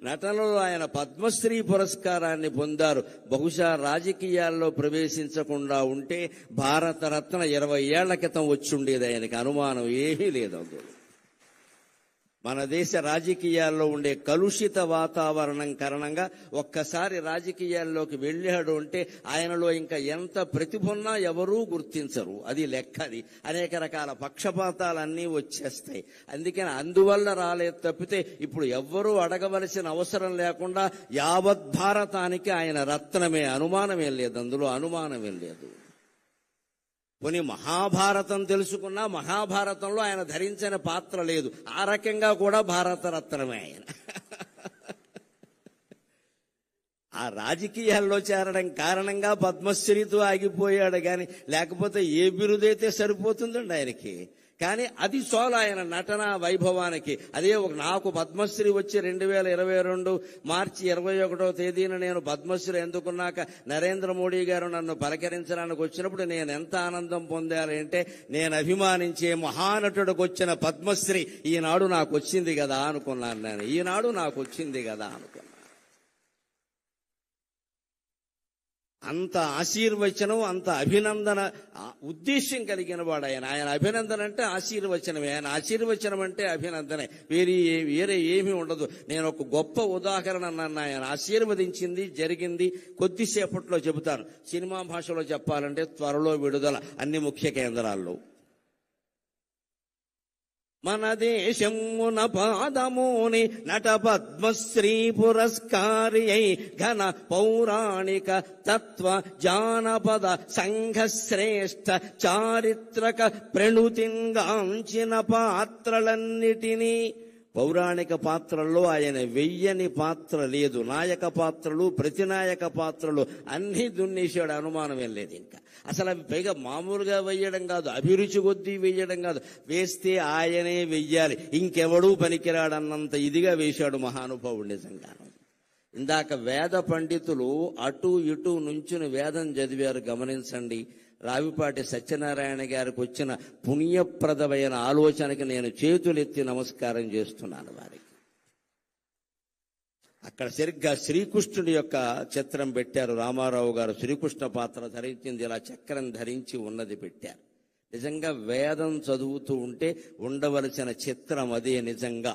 నటనలో ఆయన పద్మశ్రీ పురస్కారాన్ని పొందారు. బహుశా రాజకీయాల్లో ప్రవేశించకుండా ఉంటే భారతరత్న 20 ఏళ్ల క్రితం వచ్చుండేది. ఆయనకి అనుమానం ఏమీ లేదు. అందులో మన దేశ రాజకీయాల్లో ఉండే కలుషిత వాతావరణం కారణంగా ఒక్కసారి రాజకీయాల్లోకి వెళ్ళాడు అంటే ఆయనలో ఇంకా ఎంత ప్రతిభ ఉన్నా ఎవరూ గుర్తించరు. అది లెక్కది. అనేక రకాల పక్షపాతాలన్నీ వచ్చేస్తాయి. అందుకని అందువల్ల రాలేదు తప్పితే ఇప్పుడు ఎవ్వరూ అడగవలసిన అవసరం లేకుండా యావత్ భారతానికి ఆయన రత్నమే. అనుమానమేం లేదు, అందులో అనుమానమేం లేదు. కొన్ని మహాభారతం తెలుసుకున్నా మహాభారతంలో ఆయన ధరించిన పాత్ర లేదు. ఆ రకంగా కూడా భారతరత్నమే ఆయన. ఆ రాజకీయాల్లో చేరడం కారణంగా పద్మశ్రీతో ఆగిపోయాడు కానీ లేకపోతే ఏ బిరుదైతే సరిపోతుందండి ఆయనకి. కానీ అది చాలు ఆయన నటన వైభవానికి. అదే నాకు పద్మశ్రీ వచ్చి 2022 మార్చి 21వ తేదీన నేను పద్మశ్రీ ఎందుకున్నాక నరేంద్ర మోడీ గారు నన్ను పలకరించడానికి వచ్చినప్పుడు నేను ఎంత ఆనందం పొందాలి అంటే, నేను అభిమానించే మహానటుడికి వచ్చిన పద్మశ్రీ ఈనాడు నాకు వచ్చింది కదా అనుకున్నాను. నేను ఈనాడు నాకు వచ్చింది కదా అనుకున్నాను. అంత ఆశీర్వచనం, అంత అభినందన ఉద్దేశ్యం కలిగిన వాడు ఆయన. ఆయన అభినందన అంటే ఆశీర్వచనమే, ఆయన ఆశీర్వచనం అంటే అభినందనే, వేరే ఏమీ ఉండదు. నేను ఒక గొప్ప ఉదాహరణ నన్ను ఆయన ఆశీర్వదించింది జరిగింది కొద్దిసేపట్లో చెబుతాను. సినిమా భాషలో చెప్పాలంటే త్వరలో విడుదల అన్ని ముఖ్య కేంద్రాల్లో. మన దేశమున పాదముని నట పద్మశ్రీ పురస్కారి అయి ఘన పౌరాణిక తత్వ జానపద సంఘ శ్రేష్ఠ చారిత్రక ప్రణుతింగాంచిన పాత్రలన్నిటినీ, పౌరాణిక పాత్రల్లో ఆయన వెయ్యని పాత్ర లేదు. నాయక పాత్రలు, ప్రతినాయక పాత్రలు అన్నీ దున్నేశాడు. అనుమానమేం లేదు. ఇంకా అసలు అవి పైగా మామూలుగా వెయ్యడం కాదు, అభిరుచి కొద్దీ వెయ్యడం కాదు, వేస్తే ఆయనే వెయ్యాలి, ఇంకెవడూ పనికిరాడన్నంత ఇదిగా వేశాడు మహానుభావుడు నిజంగాను. ఇందాక వేద పండితులు అటు ఇటు నుంచుని వేదం చదివారు. గమనించండి, రావిపాటి సత్యనారాయణ గారికి వచ్చిన పుణ్యప్రదమైన ఆలోచనకి నేను చేతులెత్తి నమస్కారం చేస్తున్నాను వారికి. అక్కడ సరిగ్గా శ్రీకృష్ణుడి యొక్క చిత్రం పెట్టారు. రామారావు గారు శ్రీకృష్ణ పాత్ర ధరించింది, ఇలా చక్రం ధరించి ఉన్నది పెట్టారు. నిజంగా వేదం చదువుతూ ఉంటే ఉండవలసిన చిత్రం అదే. నిజంగా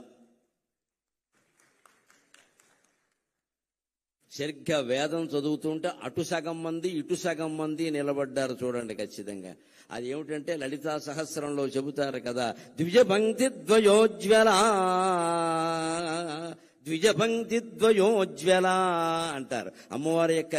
సరిగ్గా వేదం చదువుతుంటే అటు సగం మంది ఇటు సగం మంది నిలబడ్డారు. చూడండి ఖచ్చితంగా. అది ఏమిటంటే లలితా సహస్రంలో చెబుతారు కదా, ద్విజపంక్తి ద్వయోజ్వల ద్విజపంక్తి ద్వయోజ్వల అంటారు. అమ్మవారి యొక్క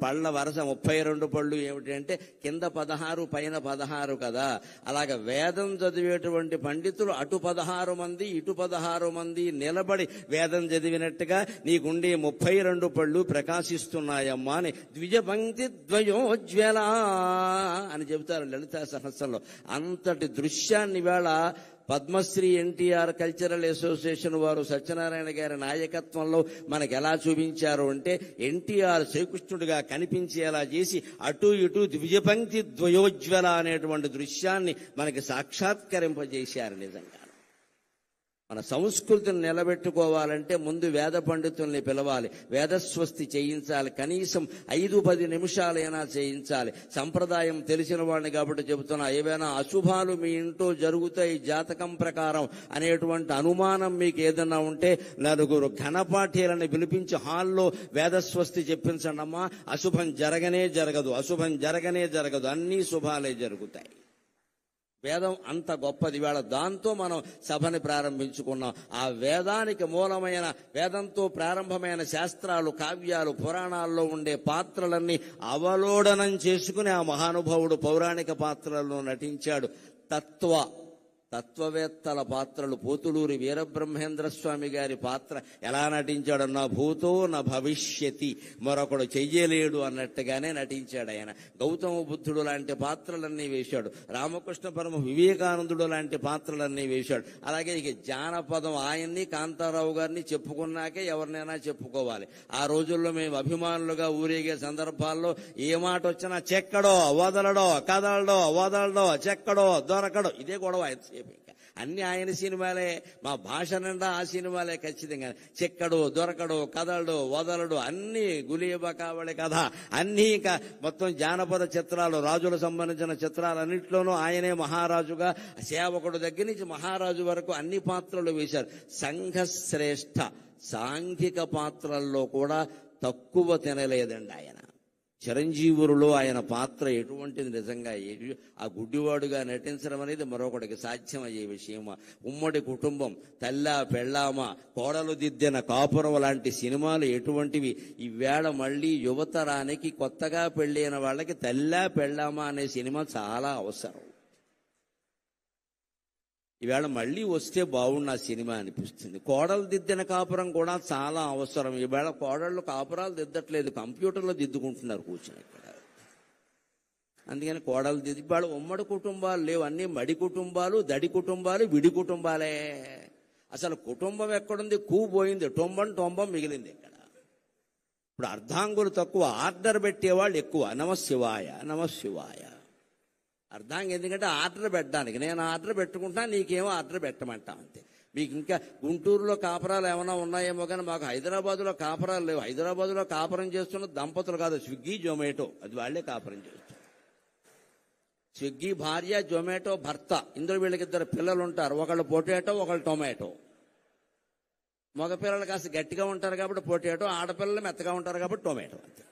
పళ్ళ వరస 32 పళ్ళు ఏమిటంటే కింద 16 పైన 16 కదా. అలాగ వేదం చదివేటువంటి పండితులు అటు 16 మంది ఇటు 16 మంది నిలబడి వేదం చదివినట్టుగా నీకుండే 32 పళ్ళు ప్రకాశిస్తున్నాయమ్మా అని ద్విజపంక్తి ద్వయోజ్వల అని చెబుతారు లలితా సహస్రంలో. అంతటి దృశ్యాన్ని వేళ పద్మశ్రీ ఎన్టీఆర్ కల్చరల్ అసోసియేషన్ వారు సత్యనారాయణ గారి నాయకత్వంలో మనకు ఎలా చూపించారు అంటే, ఎన్టీఆర్ శ్రీకృష్ణుడిగా కనిపించేలా చేసి అటు ఇటు ద్విజపంక్తి ద్వయోజ్వల అనేటువంటి దృశ్యాన్ని మనకి సాక్షాత్కరింపజేశారు. నిజంగా మన సంస్కృతిని నిలబెట్టుకోవాలంటే ముందు వేద పండితుల్ని పిలవాలి, వేదస్వస్తి చేయించాలి, కనీసం 5-10 నిమిషాలైనా చేయించాలి. సంప్రదాయం తెలిసిన వాడిని కాబట్టి చెబుతున్నా, ఏవైనా అశుభాలు మీ ఇంట్లో జరుగుతాయి జాతకం ప్రకారం అనేటువంటి అనుమానం మీకు ఏదన్నా ఉంటే 4 ఘనపాఠీలను పిలిపించి హాల్లో వేదస్వస్తి చెప్పించండి అమ్మా. అశుభం జరగనే జరగదు, అశుభం జరగనే జరగదు, అన్నీ శుభాలే జరుగుతాయి. వేదం అంత గొప్పది. వేళ దాంతో మనం సభని ప్రారంభించుకున్నాం. ఆ వేదానికి మూలమైన, వేదంతో ప్రారంభమైన శాస్త్రాలు, కావ్యాలు, పురాణాల్లో ఉండే పాత్రలన్నీ అవలోడనం చేసుకుని ఆ మహానుభావుడు పౌరాణిక పాత్రల్లో నటించాడు. తత్వవేత్తల పాత్రలు, పోతులూరి వీరబ్రహ్మేంద్ర స్వామి గారి పాత్ర ఎలా నటించాడు, నా భూతో నా భవిష్యతి, మరొకడు చెయ్యలేడు అన్నట్టుగానే నటించాడు ఆయన. గౌతమ బుద్ధుడు లాంటి పాత్రలన్నీ వేశాడు. రామకృష్ణ పరమ వివేకానందుడు లాంటి పాత్రలన్నీ వేశాడు. అలాగే ఇక జానపదం ఆయన్ని, కాంతారావు గారిని చెప్పుకున్నాకే ఎవరినైనా చెప్పుకోవాలి. ఆ రోజుల్లో మేము అభిమానులుగా ఊరేగే సందర్భాల్లో ఏ మాట వచ్చినా చెక్కడో వదలడో, కదలడో వదలడో, చెక్కడో దొరకడో, ఇదే గొడవ. అన్ని ఆయన సినిమాలే, మా భాష నిండా ఆ సినిమాలే ఖచ్చితంగా. చెక్కడు, దొరకడు, కదలడు, వదలడు, అన్ని గులీబకావళి కథ, అన్ని ఇంకా మొత్తం జానపద చిత్రాలు, రాజులకు సంబంధించిన చిత్రాలన్నింటిలోనూ ఆయనే మహారాజుగా, సేవకుడు దగ్గర నుంచి మహారాజు వరకు అన్ని పాత్రలు వేశారు. సంఘశ్రేష్ఠ సాంఘిక పాత్రల్లో కూడా తక్కువ తినలేదండి ఆయన. చిరంజీవులలో ఆయన పాత్ర ఎటువంటిది నిజంగా, ఆ గుడ్డివాడుగా నటించడం అనేది మరొకటికి సాధ్యమయ్యే విషయమా? ఉమ్మడి కుటుంబం, తల్లా పెళ్ళామా, కోడలు దిద్దిన కాపురం లాంటి సినిమాలు ఎటువంటివి? ఈవేళ మళ్ళీ యువతరానికి, కొత్తగా పెళ్ళైన వాళ్ళకి తల్లా పెళ్ళామా అనే సినిమా చాలా అవసరం. ఈవేళ మళ్ళీ వస్తే బాగున్న సినిమా అనిపిస్తుంది. కోడలు దిద్దిన కాపురం కూడా చాలా అవసరం. ఈవేళ కోడళ్ళు కాపురాలు దిద్దట్లేదు, కంప్యూటర్లో దిద్దుకుంటున్నారు కూర్చొని ఇక్కడ. అందుకని కోడలు దిద్ది, ఇవాళ ఉమ్మడి కుటుంబాలు లేవు, అన్ని మడి కుటుంబాలు, దడి కుటుంబాలు, విడి కుటుంబాలే. అసలు కుటుంబం ఎక్కడుంది? పోయింది, టొంబం మిగిలింది ఇక్కడ. ఇప్పుడు అర్ధాంగులు తక్కువ, ఆర్డర్ పెట్టేవాళ్ళు ఎక్కువ. నమశివాయ నమశివాయ. అర్ధాంగం ఎందుకంటే ఆర్డర్ పెట్టడానికి, నేను ఆర్డర్ పెట్టుకుంటా, నీకేమో ఆర్డర్ పెట్టమంటా అంతే. మీకు ఇంకా గుంటూరులో కాపురాలు ఏమైనా ఉన్నాయేమో కానీ మాకు హైదరాబాద్లో కాపురాలు లేవు. హైదరాబాద్లో కాపురం చేస్తున్న దంపతులు కాదు, స్విగ్గీ జొమాటో, అది వాళ్లే కాపురం చేస్తారు. స్విగ్గీ భార్య, జొమాటో భర్త, ఇందులో వీళ్ళకిద్దరు పిల్లలు ఉంటారు, ఒకళ్ళు పొటాటో, ఒకళ్ళు టొమాటో. మగ పిల్లలు కాస్త గట్టిగా ఉంటారు కాబట్టి పొటాటో, ఆడపిల్లలు మెత్తగా ఉంటారు కాబట్టి టొమాటో అంతే.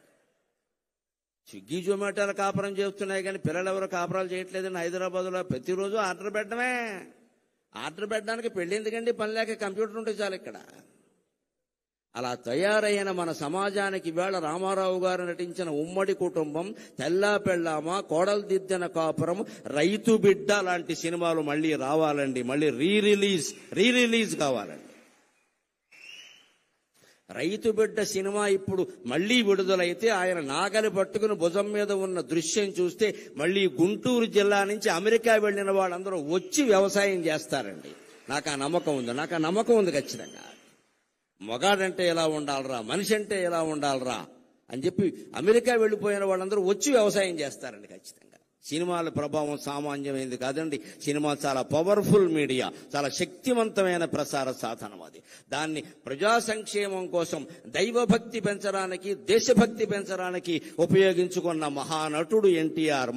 స్విగ్గీ జొమాటోలు కాపురం చేస్తున్నాయి కానీ పిల్లలు ఎవరు కాపురాలు చేయట్లేదండి. హైదరాబాద్లో ప్రతిరోజు ఆర్డర్ పెట్టడమే. ఆర్డర్ పెట్టడానికి పెళ్లి ఎందుకండి? పని లేక కంప్యూటర్ ఉంటే చాలు ఇక్కడ. అలా తయారైన మన సమాజానికి ఈవేళ రామారావు గారు నటించిన ఉమ్మడి కుటుంబం, తెల్లా పెళ్ళామా, కోడలు దిద్దిన కాపురం, రైతు బిడ్డ లాంటి సినిమాలు మళ్ళీ రావాలండి. మళ్ళీ రీ రిలీజ్ కావాలండి. రైతు బిడ్డ సినిమా ఇప్పుడు మళ్లీ విడుదలైతే ఆయన నాగలి పట్టుకుని భుజం మీద ఉన్న దృశ్యం చూస్తే మళ్లీ గుంటూరు జిల్లా నుంచి అమెరికా వెళ్లిన వాళ్ళందరూ వచ్చి వ్యవసాయం చేస్తారండి. నాకు ఆ నమ్మకం ఉంది ఖచ్చితంగా. మగాడంటే ఎలా ఉండాలరా, మనిషి అంటే ఎలా ఉండాలరా అని చెప్పి అమెరికా వెళ్లిపోయిన వాళ్ళందరూ వచ్చి వ్యవసాయం చేస్తారండి ఖచ్చితంగా. సినిమాల ప్రభావం సామాన్యమైనది కాదండి. సినిమా చాలా పవర్ఫుల్ మీడియా, చాలా శక్తివంతమైన ప్రసార సాధనం. అది దాన్ని ప్రజా సంక్షేమం కోసం, దైవభక్తి పెంచడానికి, దేశభక్తి పెంచడానికి ఉపయోగించుకున్న మహానటుడు ఎన్టీఆర్.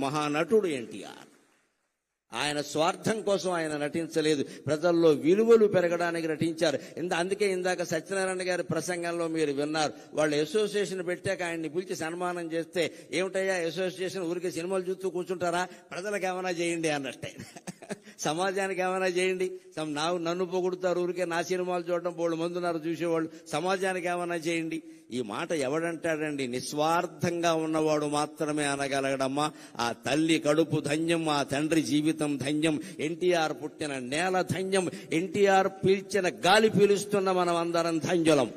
ఆయన స్వార్థం కోసం ఆయన నటించలేదు, ప్రజల్లో విలువలు పెరగడానికి నటించారు. అందుకే ఇందాక సత్యనారాయణ గారి ప్రసంగంలో మీరు విన్నారు, వాళ్ళు అసోసియేషన్ పెట్టాక ఆయన్ని పిలిచి సన్మానం చేస్తే, ఏమిటయ్యా అసోసియేషన్, ఊరికే సినిమాలు చూస్తూ కూర్చుంటారా, ప్రజలకు ఏమైనా చేయండి అన్నట్టే. సమాజానికి ఏమైనా చేయండి. నన్ను పొగుడుతారు, ఊరికే నా సినిమాలు చూడడం బోళ్ళు మంది ఉన్నారు చూసేవాళ్ళు, సమాజానికి ఏమైనా చేయండి. ఈ మాట ఎవడంటాడండి? నిస్వార్థంగా ఉన్నవాడు మాత్రమే అనగలగడమ్మా. ఆ తల్లి కడుపు ధన్యం, ఆ తండ్రి జీవితం ధన్యం, ఎన్టీఆర్ పుట్టిన నేల ధన్యం, ఎన్టీఆర్ పీల్చిన గాలి పీలుస్తున్న మనం అందరం ధన్యులం.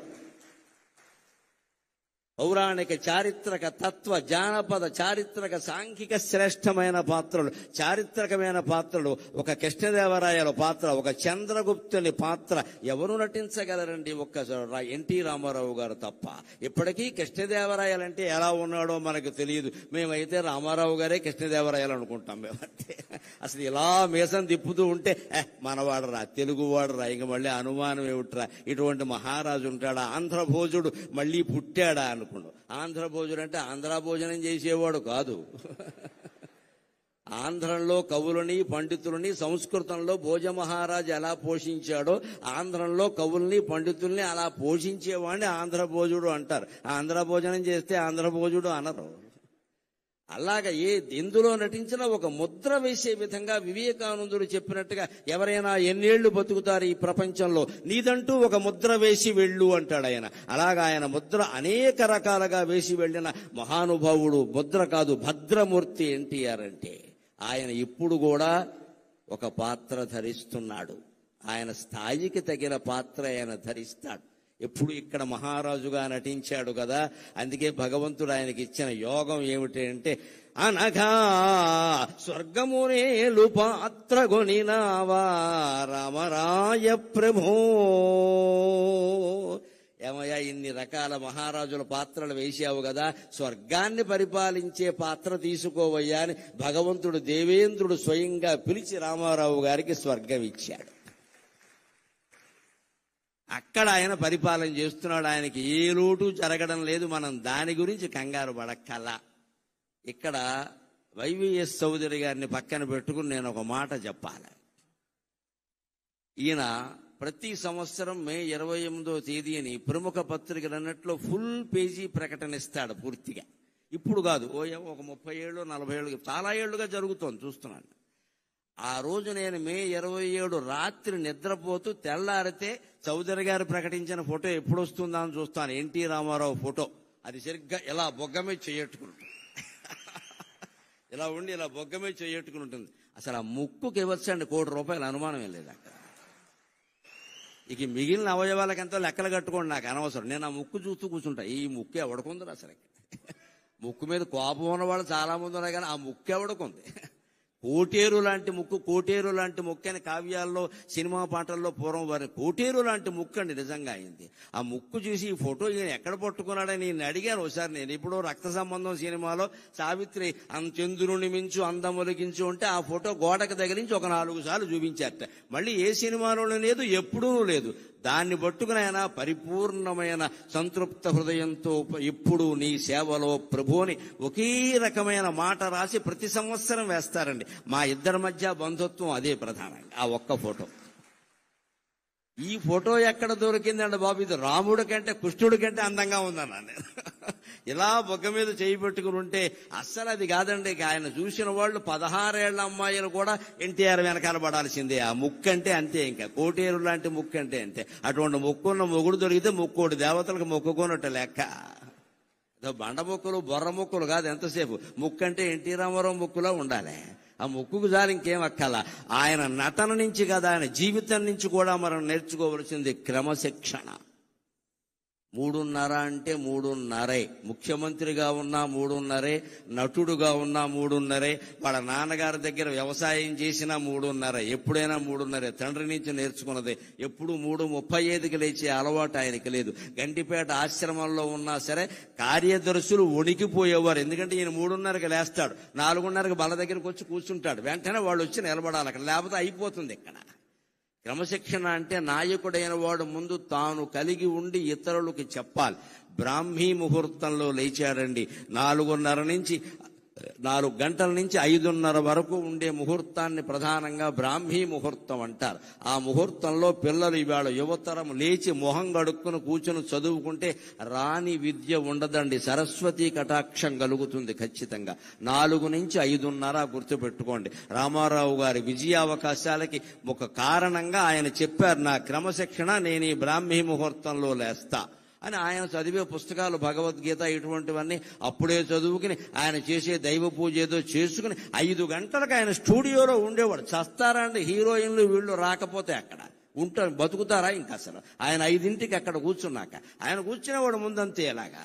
పౌరాణిక, చారిత్రక, తత్వ, జానపద, చారిత్రక, సాంఘిక శ్రేష్టమైన పాత్రలు, చారిత్రకమైన పాత్రలు. ఒక కృష్ణదేవరాయల పాత్ర, ఒక చంద్రగుప్తుని పాత్ర ఎవరు నటించగలరండి? ఒక్క ఎన్టీ రామారావు గారు తప్ప. ఇప్పటికీ కృష్ణదేవరాయలంటే ఎలా ఉన్నాడో మనకు తెలియదు. మేమైతే రామారావు గారే కృష్ణదేవరాయలు అనుకుంటాం మేమంటే. అసలు ఇలా మీసం తిప్పుతూ ఉంటే మనవాడరా, తెలుగువాడరా, ఇంక మళ్ళీ అనుమానం ఏమిట్రా, ఇటువంటి మహారాజు ఉంటాడా, ఆంధ్రభోజుడు మళ్ళీ పుట్టాడా అనుకున్నాడు. ఆంధ్రభోజుడు అంటే ఆంధ్ర భోజనం చేసేవాడు కాదు. ఆంధ్రంలో కవులని, పండితులని, సంస్కృతంలో భోజమహారాజు ఎలా పోషించాడో ఆంధ్రంలో కవుల్ని, పండితుల్ని అలా పోషించేవాడిని ఆంధ్రభోజుడు అంటారు. ఆంధ్ర భోజనం చేస్తే ఆంధ్రభోజుడు అనరు. అలాగా ఎందులో నటించినా ఒక ముద్ర వేసే విధంగా వివేకానందుడు చెప్పినట్టుగా ఎవరైనా ఎన్నేళ్లు బతుకుతారు ఈ ప్రపంచంలో, నీదంటూ ఒక ముద్ర వేసి వెళ్ళు అంటాడు ఆయన. అలాగా ఆయన ముద్ర అనేక రకాలుగా వేసి వెళ్లిన మహానుభావుడు. ముద్ర కాదు, భద్రమూర్తి ఎన్టీఆర్ అంటే. ఆయన ఇప్పుడు కూడా ఒక పాత్ర ధరిస్తున్నాడు. ఆయన స్థాయికి తగిన పాత్ర ఆయన ధరిస్తాడు. ఎప్పుడు ఇక్కడ మహారాజుగా నటించాడు కదా, అందుకే భగవంతుడు ఆయనకి ఇచ్చిన యోగం ఏమిటంటే, అనగా స్వర్గమునేలు పాత్ర గొనినావా రామరాయ ప్రభో. ఏమయ్యా ఇన్ని రకాల మహారాజుల పాత్రలు వేశావు కదా, స్వర్గాన్ని పరిపాలించే పాత్ర తీసుకోవయ్యా అని భగవంతుడు దేవేంద్రుడు స్వయంగా పిలిచి రామారావు గారికి స్వర్గం ఇచ్చాడు. అక్కడ ఆయన పరిపాలన చేస్తున్నాడు. ఆయనకి ఏ లోటు జరగడం లేదు. మనం దాని గురించి కంగారు పడక్కల్లా. ఇక్కడ వైవిఎస్ చౌదరి గారిని పక్కన పెట్టుకుని నేను ఒక మాట చెప్పాలి. ఈయన ప్రతి సంవత్సరం మే 28వ తేదీని ప్రముఖ పత్రికలు అన్నట్లు ఫుల్ పేజీ ప్రకటన ఇస్తాడు పూర్తిగా. ఇప్పుడు కాదు, ఒక 30 ఏళ్ళు 40 ఏళ్ళు చాలా ఏళ్లుగా జరుగుతోంది, చూస్తున్నాను. ఆ రోజు నేను మే 27 రాత్రి నిద్రపోతూ తెల్లారితే చౌదరి గారు ప్రకటించిన ఫోటో ఎప్పుడు వస్తుందా అని చూస్తాను. NT Rama Rao photo. అది సరిగ్గా ఇలా బొగ్గమే చేయట్టుకుంటుంది, ఇలా ఉండి ఇలా బొగ్గమే చేయట్టుకుని ఉంటుంది. అసలు ఆ ముక్కుకి ఇవ్వచ్చండి ₹1 కోటి, అనుమానమే లేదు అక్కడ. ఇక మిగిలిన అవయవాలకెంతో లెక్కలు కట్టుకోండి, నాకు అనవసరం. నేను ఆ ముక్కు చూస్తూ కూర్చుంటా. ఈ ముక్కు ఎవడుకుంది అసలు? ముక్కు మీద కోపం ఉన్న వాళ్ళు చాలా మంది ఉన్నారు, కానీ ఆ ముక్కు ఎవడుకుంది? కోటేరు లాంటి ముక్కు, కోటేరు లాంటి ముక్కు అని కావ్యాల్లో సినిమా పాటల్లో పూర్వం వారి కోటేరు లాంటి ముక్కు అండి నిజంగా అయింది. ఆ ముక్కు చూసి ఈ ఫోటో ఈయన ఎక్కడ పట్టుకున్నాడని నేను అడిగాను ఒకసారి. నేను ఇప్పుడు రక్త సంబంధం సినిమాలో సావిత్రి చంద్రుని మించు అందములిగించు ఉంటే ఆ ఫోటో గోడకు తగిలించి ఒక 4 సార్లు చూపించారట. మళ్ళీ ఏ సినిమాలోనూ లేదు, ఎప్పుడూ లేదు. దాన్ని పట్టుకుని ఆయన పరిపూర్ణమైన సంతృప్త హృదయంతో ఎప్పుడు నీ సేవలో ప్రభుని ఒకే రకమైన మాట రాసి ప్రతి సంవత్సరం వేస్తారండి. మా ఇద్దరి మధ్య బంధుత్వం అదే ప్రధానంగా, ఆ ఒక్క ఫోటో. ఈ ఫోటో ఎక్కడ దొరికిందండి బాబు? ఇది రాముడి కంటే కృష్ణుడి కంటే అందంగా ఉందన్నా నేను. ఇలా బొగ్గ మీద చేయి పెట్టుకుని ఉంటే అస్సలు అది కాదండి. ఆయన చూసిన వాళ్ళు 16 ఏళ్ల అమ్మాయిలు కూడా ఎన్టీఆర్ వెనకాల పడాల్సిందే. ఆ ముక్కు అంటే అంతే, ఇంకా కోటేరు లాంటి ముక్కు అంటే అంతే. అటువంటి ముక్కున్న మొగుడు దొరికితే ముక్కోటి దేవతలకు మొక్కుకున్నట్టు లెక్క. బండ మొక్కులు బొర్ర మొక్కులు కాదు ఎంతసేపు. ముక్కు అంటే ఎన్టీ రామారావు ముక్కులో ఉండాలి. ఆ ముక్కుకు జాలి ఇంకేం అక్కల. ఆయన నటన నుంచి కదా, ఆయన జీవితం నుంచి కూడా మనం నేర్చుకోవలసింది క్రమశిక్షణ. 3:30 అంటే 3:30. ముఖ్యమంత్రిగా ఉన్నా 3:30, నటుడుగా ఉన్నా 3:30, వాళ్ళ నాన్నగారి దగ్గర వ్యవసాయం చేసినా 3:30, ఎప్పుడైనా 3:30. తండ్రి నుంచి నేర్చుకున్నదే. ఎప్పుడు 3:35కి లేచే అలవాటు ఆయనకి లేదు. గంటిపేట ఆశ్రమంలో ఉన్నా సరే కార్యదర్శులు వణికిపోయేవారు. ఎందుకంటే ఈయన 3:30కి లేస్తాడు, 4:30కి బల్ల దగ్గరికి వచ్చి కూర్చుంటాడు. వెంటనే వాళ్ళు వచ్చి నిలబడాలి అక్కడ, లేకపోతే అయిపోతుంది ఇక్కడ. క్రమశిక్షణ అంటే నాయకుడైన వాడు ముందు తాను కలిగి ఉండి ఇతరులకు చెప్పాలి. బ్రాహ్మీ ముహూర్తంలో లేచాడండి. 4 గంటల నుంచి 5:30 వరకు ఉండే ముహూర్తాన్ని ప్రధానంగా బ్రాహ్మీ ముహూర్తం అంటారు. ఆ ముహూర్తంలో పిల్లలు ఇవాళ యువతరం లేచి మొహం గడుక్కుని కూర్చొని చదువుకుంటే రాని విద్య ఉండదండి. సరస్వతీ కటాక్షం కలుగుతుంది ఖచ్చితంగా. 4 నుంచి 5:30 గుర్తుపెట్టుకోండి. రామారావు గారి విజయావకాశాలకి ఒక కారణంగా ఆయన చెప్పారు, నా క్రమశిక్షణ నేను ఈ బ్రాహ్మీ ముహూర్తంలో లేస్తా అని. ఆయన చదివే పుస్తకాలు భగవద్గీత ఇటువంటివన్నీ అప్పుడే చదువుకుని ఆయన చేసే దైవ పూజ ఏదో చేసుకుని 5 గంటలకు ఆయన స్టూడియోలో ఉండేవాడు. చస్తారా అండి హీరోయిన్లు వీళ్ళు రాకపోతే? అక్కడ ఉంటారు, బతుకుతారా ఇంకా అసలు? ఆయన 5ంటికి అక్కడ కూర్చున్నాక ఆయన కూర్చునేవాడు ముందంతే. ఎలాగా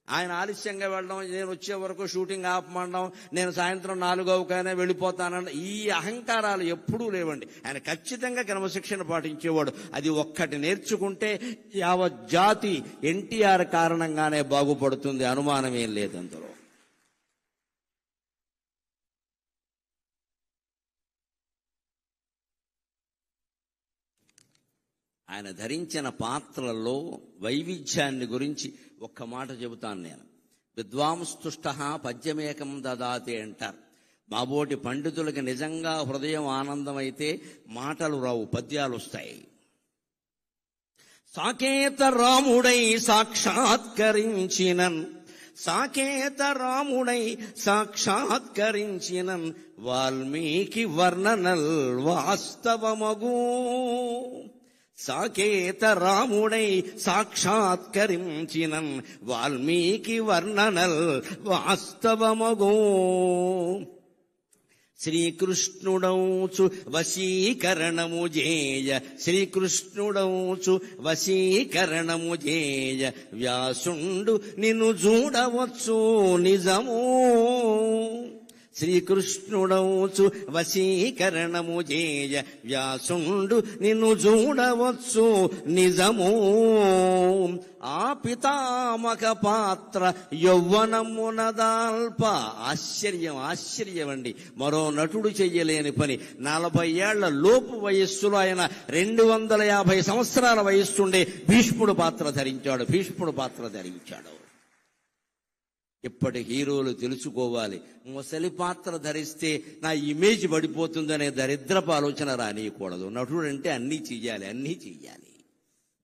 ఆయన ఆలస్యంగా వెళ్ళడం, నేను వచ్చే వరకు షూటింగ్ ఆపమండం, నేను సాయంత్రం 4:00కైనా వెళ్ళిపోతానన్న ఈ అహంకారాలు ఎప్పుడూ లేవండి. ఆయన ఖచ్చితంగా క్రమశిక్షణ పాటించేవాడు. అది ఒక్కటి నేర్చుకుంటే యావత్ జాతి ఎన్టీఆర్ కారణంగానే బాగుపడుతుంది, అనుమానమేం లేదు అందులో. ఆయన ధరించిన పాత్రల్లో వైవిధ్యాన్ని గురించి ఒక్క మాట చెబుతాను నేను. విద్వాంస్తుష్ట పద్యమేకం దదాతి అంటారు. మాబోటి పండితులకి నిజంగా హృదయం ఆనందమైతే మాటలు రావు, పద్యాలు వస్తాయి. సాకేత రాముడై సాక్షాత్కరించినన్, సాకేత రాముడై సాక్షాత్కరించినన్, వాల్మీకి వర్ణనల్ వాస్తవమగు. సాకేత రాముడై సాక్షాత్కరించినన్, వాల్మీకి వర్ణనల్ వాస్తవమగు. శ్రీకృష్ణుడౌచు వశీకరణము జేయ, శ్రీకృష్ణుడౌచు వశీకరణము జేయ, వ్యాసుండు నిన్ను చూడవచ్చు నిజము. శ్రీకృష్ణుడౌచు వశీకరణము జేయ, వ్యాసుండు నిన్ను చూడవచ్చు నిజము. పితామక పాత్ర యౌవనమునదాల్ప. ఆశ్చర్యం అండి. మరో నటుడు చెయ్యలేని పని. 40 ఏళ్ల లోపు వయస్సులో ఆయన 250 సంవత్సరాల వయస్సుండే భీష్ముడు పాత్ర ధరించాడు. ఇప్పటి హీరోలు తెలుసుకోవాలి, ముసలి పాత్ర ధరిస్తే నా ఇమేజ్ పడిపోతుందనే దరిద్రపు ఆలోచన రానియకూడదు. నటుడు అంటే అన్నీ చెయ్యాలి.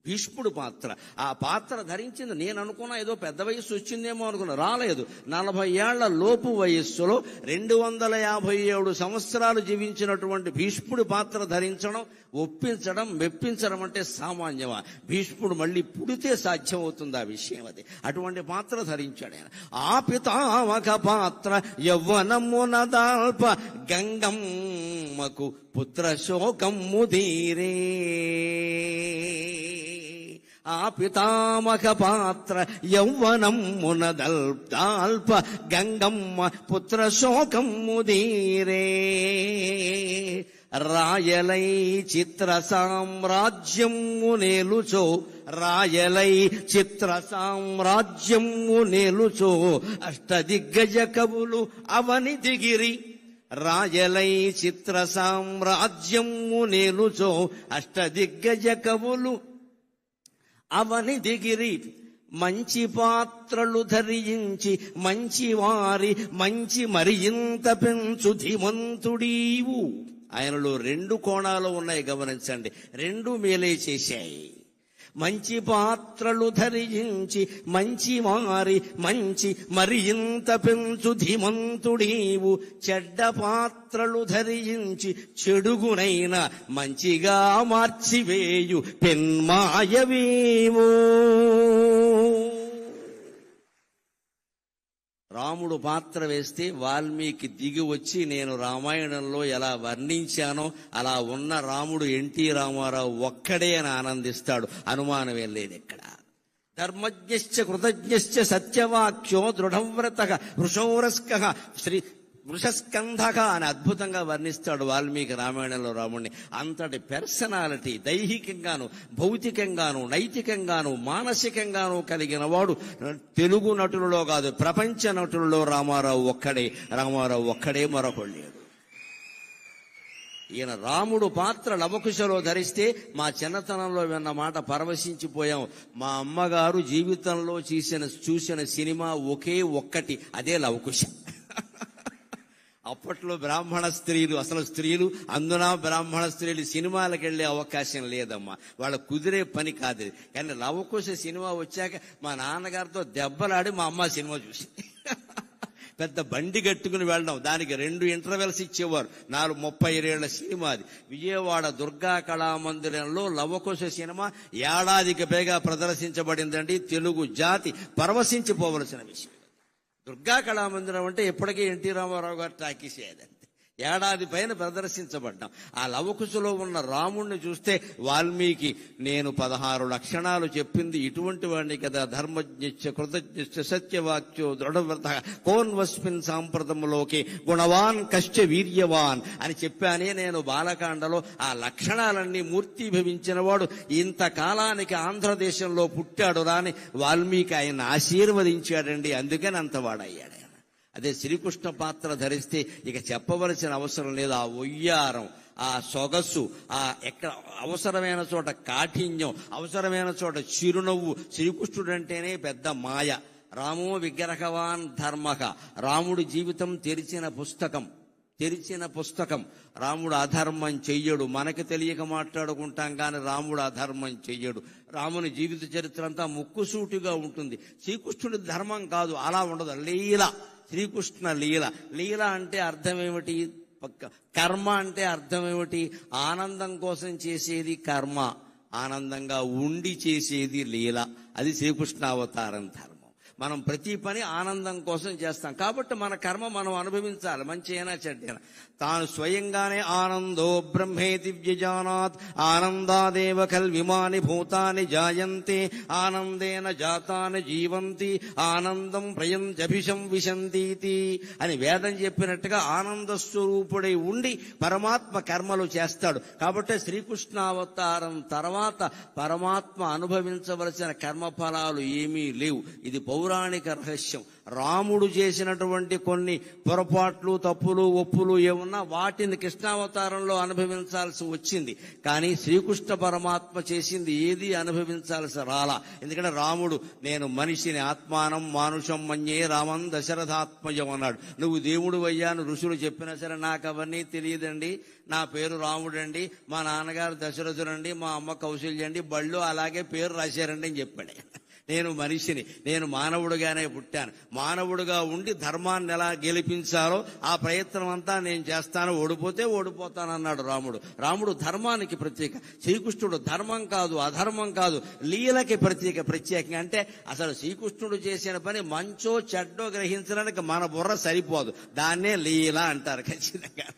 భీష్ముడు పాత్ర, ఆ పాత్ర ధరించింది. నేను అనుకున్నా ఏదో పెద్ద వయస్సు వచ్చిందేమో అనుకున్నా, రాలేదు. 40 ఏళ్ల లోపు వయస్సులో 257 సంవత్సరాలు జీవించినటువంటి భీష్ముడి పాత్ర ధరించడం, ఒప్పించడం, మెప్పించడం అంటే సామాన్యమా? భీష్ముడు మళ్ళీ పుడితే సాధ్యమవుతుంది ఆ విషయం. అది అటువంటి పాత్ర ధరించాడు ఆయన. ఆ పితామక పాత్ర యవ్వనమునదాల్ప గంగమ్మకు పుత్ర శోకమ్ము తీరే. ఆ పితామక పాత్ర యౌవనమునదాల్ప గంగమ్మ పుత్ర శోకమ్ము తీరే. రాయలై చిత్ర సామ్రాజ్యము నేలుచో అష్టదిగ్గజ కవులు అవని దిగిరి. రాయలై చిత్ర సామ్రాజ్యము నేలుచో అష్టదిగ్గజ కవులు అవని దిగిరి. మంచి పాత్రలు ధరించి మంచి మరింత పెంచు ధీమంతుడీవు. ఆయనలో 2 కోణాలు ఉన్నాయి, గమనించండి. 2 మేలే చేశాయి. మంచి పాత్రలు ధరించి మంచి మరింత పెంచు ధీమంతుడీవు. చెడ్డ పాత్రలు ధరించి చెడుగునైన మంచిగా మార్చివేయు పెన్మాయవేవో. రాముడు పాత్ర వేస్తే వాల్మీకి దిగి వచ్చి నేను రామాయణంలో ఎలా వర్ణించానో అలా ఉన్న రాముడు ఎన్టీ రామారావు ఒక్కడే అని ఆనందిస్తాడు. అనుమానమేం లేదు ఇక్కడ. ధర్మజ్ఞశ్చ కృతజ్ఞశ్చ సత్యవాక్యో దృఢవ్రతః వృషోరస్కః వృషస్కంధక అని అద్భుతంగా వర్ణిస్తాడు వాల్మీకి రామాయణంలో రాముడిని. అంతటి పర్సనాలిటీ దైహికంగాను, భౌతికంగాను, నైతికంగాను, మానసికంగాను కలిగిన వాడు తెలుగు నటులలో కాదు, ప్రపంచ నటులలో రామారావు ఒక్కడే, మరొకడు లేడు. ఈయన రాముడు పాత్ర లవకుశలో ధరిస్తే మా చిన్నతనంలో విన్న మాట పరవశించిపోయాం. మా అమ్మగారు జీవితంలో చూసిన సినిమా ఒకే ఒక్కటి, అదే లవకుశ. అప్పట్లో బ్రాహ్మణ స్త్రీలు, అసలు స్త్రీలు, అందున బ్రాహ్మణ స్త్రీలు సినిమాలకు వెళ్లే అవకాశం లేదమ్మా, వాళ్ళ కుదిరే పని కాదు. కానీ లవకుశ సినిమా వచ్చాక మా నాన్నగారితో దెబ్బలాడి మా అమ్మ సినిమా చూసి పెద్ద బండి కట్టుకుని వెళ్ళడం. దానికి 2 ఇంటర్వెల్స్ ఇచ్చేవారు. 32 ఏళ్ల సినిమా అది. విజయవాడ దుర్గా కళామందిరంలో లవకుశ సినిమా ఏడాదికి పైగా ప్రదర్శించబడిందండి. తెలుగు జాతి పరవశించిపోవలసిన విషయం. దుర్గా కళామందిరం అంటే ఎప్పటికీ ఎన్టీ రామారావు గారు టాకీస్ అయ్యేదండి. ఏడాది పైన ప్రదర్శించబడ్డాం. ఆ లవకుశలో ఉన్న రాముణ్ణి చూస్తే వాల్మీకి నేను 16 లక్షణాలు చెప్పింది ఇటువంటి వాడిని కదా. ధర్మజ్ఞశ్చ కృతజ్ఞశ్చ సత్యవాక్యో దృఢవ్రతః కోన్వస్మిన్ సాంప్రతములోకి గుణవాన్ కశ్చ వీర్యవాన్ అని చెప్పానే నేను బాలకాండలో. ఆ లక్షణాలన్నీ మూర్తిభవించిన వాడు ఇంతకాలానికి ఆంధ్రదేశంలో పుట్టాడు రాని వాల్మీకి ఆయన ఆశీర్వదించాడండి. అందుకని అంతవాడయ్యాడు. అదే శ్రీకృష్ణ పాత్ర ధరిస్తే ఇక చెప్పవలసిన అవసరం లేదు. ఆ ఒయ్యారం, ఆ సొగసు, ఆ ఎక్కడ అవసరమైన చోట కాఠిన్యం, అవసరమైన చోట చిరునవ్వు. శ్రీకృష్ణుడు అంటేనే పెద్ద మాయ. రామో విగ్రహవాన్ ధర్మక. రాముడి జీవితం తెరిచిన పుస్తకం. రాముడు అధర్మం చెయ్యడు. మనకి తెలియక మాట్లాడుకుంటాం కానీ రాముడు అధర్మం చెయ్యడు. రాముని జీవిత చరిత్ర అంతా ముక్కుసూటిగా ఉంటుంది. శ్రీకృష్ణుడి ధర్మం కాదు, అలా ఉండదు. లీల, శ్రీకృష్ణ లీల. లీల అంటే అర్థం ఏమిటి? కర్మ అంటే అర్థం ఏమిటి? ఆనందం కోసం చేసేది కర్మ, ఆనందంగా ఉండి చేసేది లీల. అది శ్రీకృష్ణ అవతారం ధర్మం. మనం ప్రతి పని ఆనందం కోసం చేస్తాం. కాబట్టి మన కర్మ మనం అనుభవించాలి, మంచి అయినా చెడ్డైనా. తాను స్వయంగానే ఆనందో బ్రహ్మేతి వ్యజానాత్ ఆనందాదేవ కల్విమాని భూతాని జాయంతే ఆనందేన జాతాని జీవంతి ఆనందం ప్రయంత్యభిషం విశంతీతి అని వేదం చెప్పినట్టుగా ఆనంద స్వరూపుడై ఉండి పరమాత్మ కర్మలు చేస్తాడు. కాబట్టి శ్రీకృష్ణావతారం తర్వాత పరమాత్మ అనుభవించవలసిన కర్మఫలాలు ఏమీ లేవు. ఇది పౌరాణిక రహస్యం. రాముడు చేసినటువంటి కొన్ని పొరపాట్లు, తప్పులు, ఒప్పులు ఏమున్నా వాటిని కృష్ణావతారంలో అనుభవించాల్సి వచ్చింది. కానీ శ్రీకృష్ణ పరమాత్మ చేసింది ఏది అనుభవించాల్సి రాలా. ఎందుకంటే రాముడు నేను మనిషిని ఆత్మానం మానుషం మన్యే రామం దశరథాత్మజం అన్నాడు. నువ్వు దేవుడు అయ్యాను ఋషులు చెప్పినా సరే నాకు అవన్నీ తెలియదండి, నా పేరు రాముడండి, మా నాన్నగారు దశరథుడండి, మా అమ్మ కౌశల్యండి, బళ్ళు అలాగే పేరు రాశారండి అని చెప్పాడు. నేను మనిషిని, నేను మానవుడిగానే పుట్టాను, మానవుడిగా ఉండి ధర్మాన్ని ఎలా గెలిపించాలో ఆ ప్రయత్నం అంతా నేను చేస్తాను, ఓడిపోతే ఓడిపోతానన్నాడు రాముడు. రాముడు ధర్మానికి ప్రత్యేక, శ్రీకృష్ణుడు ధర్మం కాదు అధర్మం కాదు లీలకి ప్రత్యేకంగా. అంటే అసలు శ్రీకృష్ణుడు చేసిన పని మంచో చెడ్డో గ్రహించడానికి మన బుర్ర సరిపోదు, దాన్నే లీల అంటారు ఖచ్చితంగా.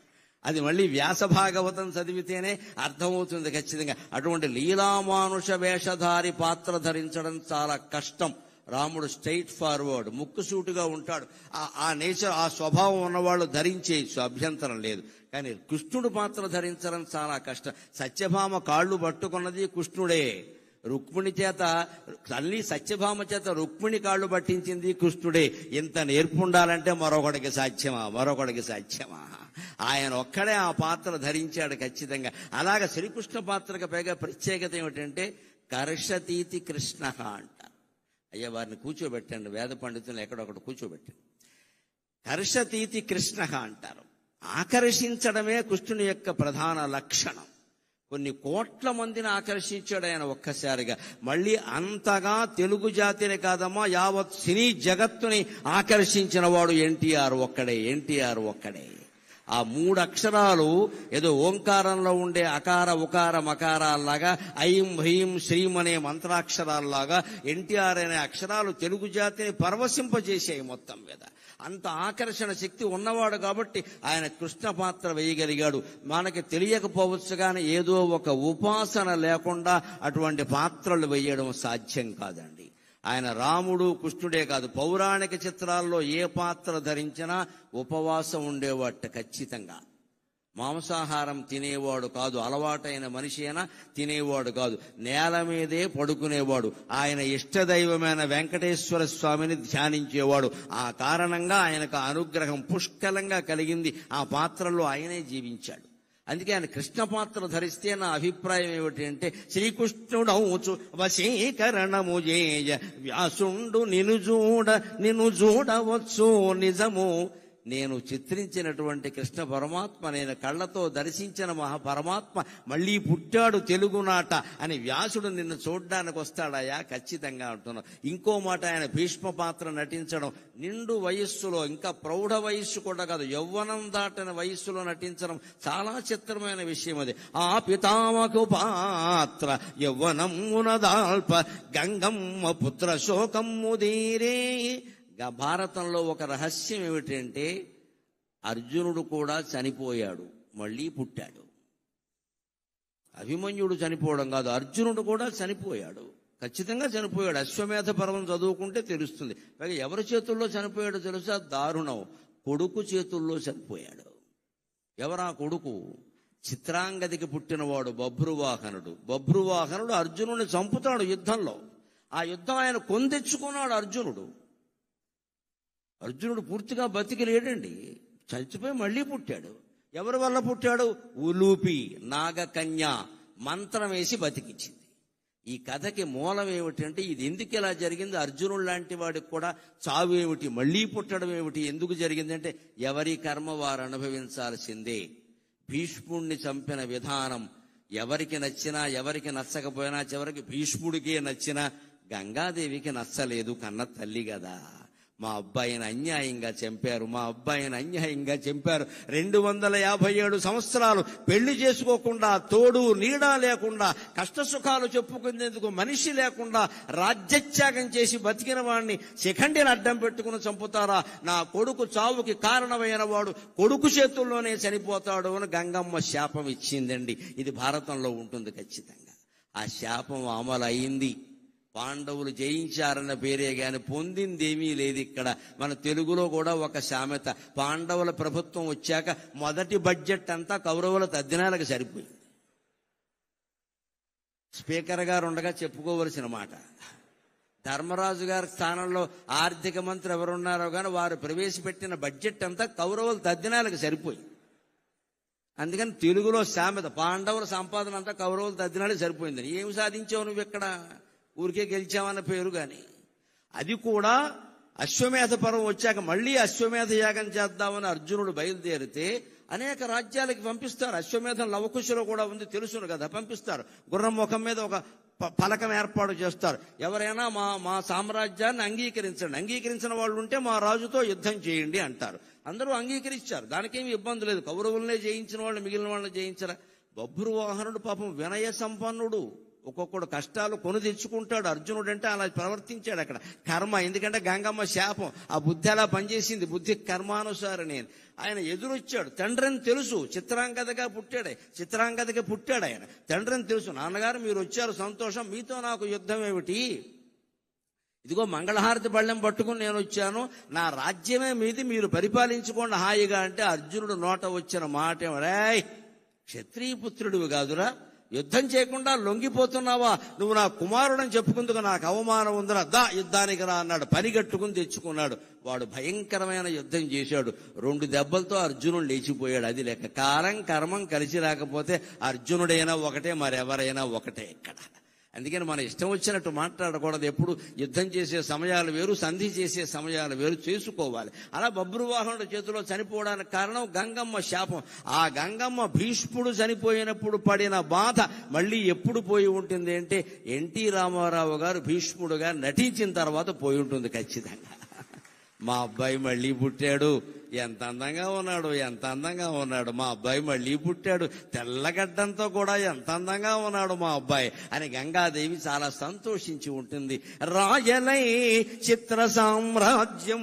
అది మళ్ళీ వ్యాస భాగవతం చదివితేనే అర్థమవుతుంది ఖచ్చితంగా. అటువంటి లీలామానుష వేషధారి పాత్ర ధరించడం చాలా కష్టం. రాముడు స్ట్రైట్ ఫార్వర్డ్, ముక్కుసూటిగా ఉంటాడు. ఆ నేచర్, ఆ స్వభావం ఉన్నవాళ్ళు ధరించేయచ్చు, అభ్యంతరం లేదు. కానీ కృష్ణుడు పాత్ర ధరించడం చాలా కష్టం. సత్యభామ కాళ్ళు పట్టుకున్నది కృష్ణుడే. రుక్మిణి చేత, తల్లి సత్యభామ చేత రుక్మిణి కాళ్ళు పట్టించింది కృష్ణుడే. ఇంత నేర్పుండాలంటే మరొకడికి సాధ్యమా? ఆయన ఒక్కడే ఆ పాత్ర ధరించాడు ఖచ్చితంగా. అలాగే శ్రీకృష్ణ పాత్రకు పైగా ప్రత్యేకత ఏమిటంటే కర్షతీతి కృష్ణ అంటారు. అయ్యా వారిని కూర్చోబెట్టండి, వేద పండితులు ఎక్కడొకటి కూర్చోబెట్టండి. కర్షతీతి కృష్ణ అంటారు. ఆకర్షించడమే కృష్ణుని యొక్క ప్రధాన లక్షణం. కొన్ని కోట్ల మందిని ఆకర్షించాడు ఆయన ఒక్కసారిగా. మళ్ళీ అంతగా తెలుగు జాతిని కాదమ్మా, యావత్ సినీ జగత్తుని ఆకర్షించిన వాడు ఎన్టీఆర్ ఒక్కడే. ఆ 3 అక్షరాలు ఏదో ఓంకారంలో ఉండే అకార ఉకార మకారాల్లాగా, ఐం హ్రీం శ్రీం అనే మంత్రాక్షరాల్లాగా ఎన్టీఆర్ అనే అక్షరాలు తెలుగు జాతిని పరవశింపజేసాయి మొత్తం మీద. అంత ఆకర్షణ శక్తి ఉన్నవాడు కాబట్టి ఆయన కృష్ణ పాత్ర వేయగలిగాడు. మనకి తెలియకపోవచ్చు కానీ ఏదో ఒక ఉపాసన లేకుండా అటువంటి పాత్రలు వేయడం సాధ్యం కాదండి. ఆయన రాముడు కృష్ణుడే కాదు, పౌరాణిక చిత్రాల్లో ఏ పాత్ర ధరించినా ఉపవాసం ఉండేవాట ఖచ్చితంగా. మాంసాహారం తినేవాడు కాదు, అలవాటైన మనిషి అయినా తినేవాడు కాదు, నేల మీదే పడుకునేవాడు. ఆయన ఇష్టదైవమైన వెంకటేశ్వర స్వామిని ధ్యానించేవాడు. ఆ కారణంగా ఆయనకు అనుగ్రహం పుష్కలంగా కలిగింది. ఆ పాత్రలో ఆయనే జీవించాడు. అందుకే ఆయన కృష్ణ పాత్ర ధరిస్తే నా అభిప్రాయం ఏమిటి అంటే, శ్రీకృష్ణుడౌచు వశీకరణము చేయ వ్యాసుండు నిన్ను చూడవచ్చు నిజము. నేను చిత్రించినటువంటి కృష్ణ పరమాత్మ, నేను కళ్ళతో దర్శించిన మహాపరమాత్మ మళ్ళీ పుట్టాడు తెలుగునాట అని వ్యాసుడు నిన్ను చూడ్డానికి వస్తాడయా ఖచ్చితంగా అంటున్నాను. ఇంకో మాట, ఆయన భీష్మ పాత్ర నటించడం నిండు వయస్సులో, ఇంకా ప్రౌఢ వయస్సు కూడా కాదు, యవ్వనం దాటిన వయస్సులో నటించడం చాలా చిత్రమైన విషయం. అది ఆ పితామకు పాత్ర యవ్వనమునదాల్ప గంగమ్మ పుత్ర శోకమ్ముదీరే. భారతంలో ఒక రహస్యం ఏమిటంటే, అర్జునుడు కూడా చనిపోయాడు, మళ్ళీ పుట్టాడు. అభిమన్యుడు చనిపోవడం కాదు, అర్జునుడు కూడా చనిపోయాడు, ఖచ్చితంగా చనిపోయాడు. అశ్వమేధ పర్వం చదువుకుంటే తెలుస్తుంది. పైగా ఎవరి చేతుల్లో చనిపోయాడో తెలుసా? దారుణం, కొడుకు చేతుల్లో చనిపోయాడు. ఎవరా కొడుకు? చిత్రాంగదికి పుట్టినవాడు బభ్రువాహనుడు. బభ్రువాహనుడు అర్జునుడిని చంపుతాడు యుద్ధంలో. ఆ యుద్ధం ఆయన కొందెచ్చుకున్నాడు అర్జునుడు. అర్జునుడు పూర్తిగా బతికి లేడండి, చచ్చిపోయి మళ్ళీ పుట్టాడు. ఎవరి వల్ల పుట్టాడు? ఉలూపి నాగకన్య మంత్రం వేసి బతికించింది. ఈ కథకి మూలం ఏమిటంటే, ఇది ఎందుకు ఇలా జరిగింది, అర్జునుడు లాంటి వాడికి కూడా చావు ఏమిటి, మళ్ళీ పుట్టడం ఏమిటి, ఎందుకు జరిగిందంటే ఎవరి కర్మ వారు అనుభవించాల్సిందే. భీష్ముడిని చంపిన విధానం ఎవరికి నచ్చినా ఎవరికి నచ్చకపోయినా చివరికి భీష్ముడికే నచ్చినా గంగాదేవికి నచ్చలేదు, కన్న తల్లి కదా. మా అబ్బాయిని అన్యాయంగా చంపారు, మా అబ్బాయిని అన్యాయంగా చంపారు. 257 సంవత్సరాలు పెళ్లి చేసుకోకుండా, తోడు నీడ లేకుండా, కష్టసుఖాలు చెప్పుకునేందుకు మనిషి లేకుండా రాజ్యత్యాగం చేసి బతికిన వాడిని శిఖండిని అడ్డం పెట్టుకుని చంపుతారా? నా కొడుకు చావుకి కారణమైన వాడు కొడుకు చేతుల్లోనే చనిపోతాడు అని గంగమ్మ శాపం ఇచ్చిందండి. ఇది భారతంలో ఉంటుంది ఖచ్చితంగా. ఆ శాపం అమలు అయింది. పాండవులు జయించారన్న పేరే గాని పొందిందేమీ లేదు. ఇక్కడ మన తెలుగులో కూడా ఒక సామెత, పాండవుల ప్రభుత్వం వచ్చాక మొదటి బడ్జెట్ అంతా కౌరవుల తద్దినాలకు సరిపోయింది. స్పీకర్ గారు ఉండగా చెప్పుకోవలసిన మాట. ధర్మరాజు గారి స్థానంలో ఆర్థిక మంత్రి ఎవరున్నారో కానీ వారు ప్రవేశపెట్టిన బడ్జెట్ అంతా కౌరవుల తద్దినాలకు సరిపోయింది. అందుకని తెలుగులో సామెత, పాండవుల సంపాదన అంతా కౌరవుల తద్దినాలకు సరిపోయిందని. ఏమి సాధించావు నువ్వు ఇక్కడ? ఊరికే గెలిచామన్న పేరు గాని. అది కూడా అశ్వమేధ పర్వం వచ్చాక మళ్ళీ అశ్వమేధ యాగం చేద్దామని అర్జునుడు బయలుదేరితే అనేక రాజ్యాలకి పంపిస్తారు. అశ్వమేధం లవకుశలో కూడా ఉంది, తెలుసును కదా, పంపిస్తారు. గుర్రం ముఖం మీద ఒక పలకం ఏర్పాటు చేస్తారు. ఎవరైనా మా సామ్రాజ్యాన్ని అంగీకరించిన వాళ్ళు ఉంటే మా రాజుతో యుద్ధం చేయండి అంటారు. అందరూ అంగీకరించారు, దానికేమి ఇబ్బంది లేదు. కౌరవులనే జయించిన వాళ్ళు మిగిలిన వాళ్ళని జయించరా? బభ్రువాహనుడు పాపం వినయ సంపన్నుడు, ఒక్కొక్కడు కష్టాలు కొని తెచ్చుకుంటాడు. అర్జునుడు అంటే అలా ప్రవర్తించాడు. అక్కడ కర్మ, ఎందుకంటే గంగమ్మ శాపం ఆ బుద్ధి అలా పనిచేసింది. బుద్ధి కర్మానుసారని ఆయన ఎదురొచ్చాడు. తండ్రిని తెలుసు, చిత్రాంగదగా పుట్టాడు ఆయన. తండ్రిని తెలుసు, నాన్నగారు మీరు వచ్చారు సంతోషం, మీతో నాకు యుద్ధం ఏమిటి? ఇదిగో మంగళహారతి బళ్ళెం పట్టుకుని నేను వచ్చాను, నా రాజ్యమే మీది, మీరు పరిపాలించుకోండి హాయిగా అంటే అర్జునుడు నోట వచ్చిన మాట ఏమరాయ్, క్షత్రియ పుత్రుడివి కాదురా, యుద్ధం చేయకుండా లొంగిపోతున్నావా? నువ్వు నా కుమారుడని చెప్పుకుందుకు నాకు అవమానం ఉందిరా, దా యుద్ధానికి రా అన్నాడు. పనిగట్టుకుని తెచ్చుకున్నాడు. వాడు భయంకరమైన యుద్ధం చేశాడు. 2 దెబ్బలతో అర్జునుడు లేచిపోయాడు. అది లెక్క. కాలం కర్మం కలిసి రాకపోతే అర్జునుడైనా ఒకటే, మరెవరైనా ఒకటే ఇక్కడ. అందుకని మన ఇష్టం వచ్చినట్టు మాట్లాడకూడదు. ఎప్పుడు యుద్ధం చేసే సమయాలు వేరు, సంధి చేసే సమయాలు వేరు చేసుకోవాలి. అలా బభ్రువాహనుడి చేతిలో చనిపోవడానికి కారణం గంగమ్మ శాపం. ఆ గంగమ్మ భీష్ముడు చనిపోయినప్పుడు పడిన బాధ మళ్ళీ ఎప్పుడు పోయి ఉంటుంది అంటే ఎన్టీ రామారావు గారు భీష్ముడుగా నటించిన తర్వాత పోయి ఉంటుంది ఖచ్చితంగా. మా అబ్బాయి మళ్ళీ పుట్టాడు, ఎంత అందంగా ఉన్నాడు మా అబ్బాయి మళ్ళీ పుట్టాడు, తెల్లగడ్డంతో కూడా ఎంత అందంగా ఉన్నాడు మా అబ్బాయి అని గంగాదేవి చాలా సంతోషించి ఉంటుంది. రాయలై చిత్ర సామ్రాజ్యం